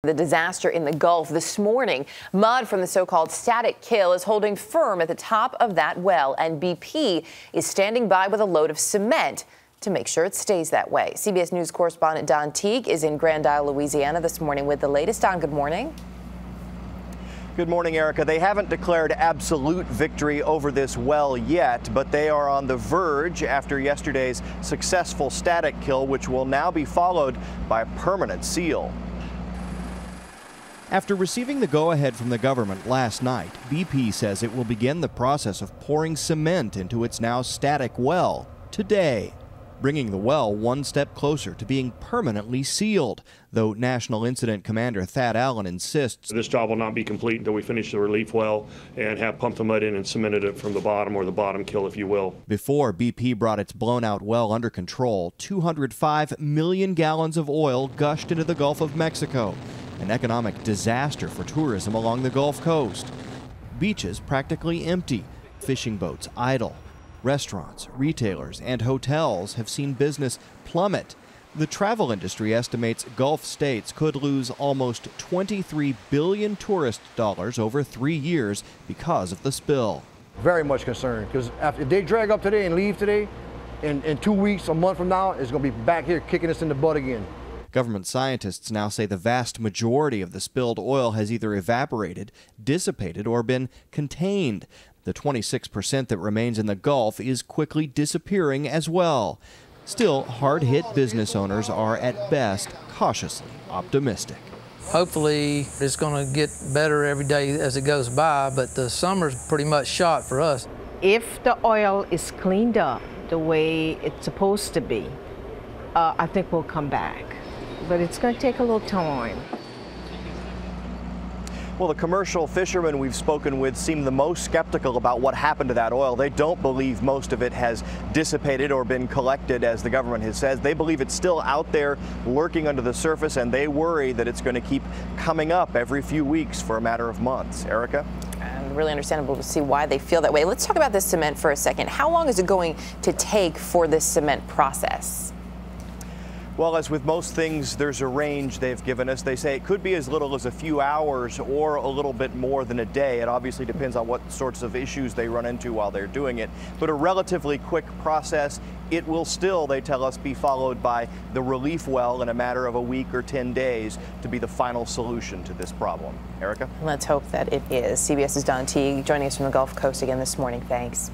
The disaster in the Gulf this morning. Mud from the so-called static kill is holding firm at the top of that well, and BP is standing by with a load of cement to make sure it stays that way. CBS News correspondent Don Teague is in Grand Isle, Louisiana this morning with the latest. Don, good morning. Good morning, Erica. They haven't declared absolute victory over this well yet, but they are on the verge after yesterday's successful static kill, which will now be followed by a permanent seal. After receiving the go-ahead from the government last night, BP says it will begin the process of pouring cement into its now static well today, bringing the well one step closer to being permanently sealed, though National Incident Commander Thad Allen insists this job will not be complete until we finish the relief well and have pumped the mud in and cemented it from the bottom, or the bottom kill, if you will. Before BP brought its blown-out well under control, 205 million gallons of oil gushed into the Gulf of Mexico, an economic disaster for tourism along the Gulf Coast. Beaches practically empty, fishing boats idle. Restaurants, retailers, and hotels have seen business plummet. The travel industry estimates Gulf states could lose almost 23 billion tourist dollars over 3 years because of the spill. Very much concerned, because if they drag up today and leave today, in 2 weeks, a month from now, it's going to be back here kicking us in the butt again. Government scientists now say the vast majority of the spilled oil has either evaporated, dissipated, or been contained. The 26% that remains in the Gulf is quickly disappearing as well. Still, hard-hit business owners are at best cautiously optimistic. Hopefully it's going to get better every day as it goes by, but the summer's pretty much shot for us. If the oil is cleaned up the way it's supposed to be, I think we'll come back. But it's going to take a little time. Well, the commercial fishermen we've spoken with seem the most skeptical about what happened to that oil. They don't believe most of it has dissipated or been collected, as the government has said. They believe it's still out there lurking under the surface, and they worry that it's going to keep coming up every few weeks for a matter of months. Erica? And really understandable to see why they feel that way. Let's talk about this cement for a second. How long is it going to take for this cement process? Well, as with most things, there's a range they've given us. They say it could be as little as a few hours or a little bit more than a day. It obviously depends on what sorts of issues they run into while they're doing it. But a relatively quick process. It will still, they tell us, be followed by the relief well in a matter of a week or 10 days to be the final solution to this problem. Erica? Let's hope that it is. CBS's Don Teague joining us from the Gulf Coast again this morning. Thanks.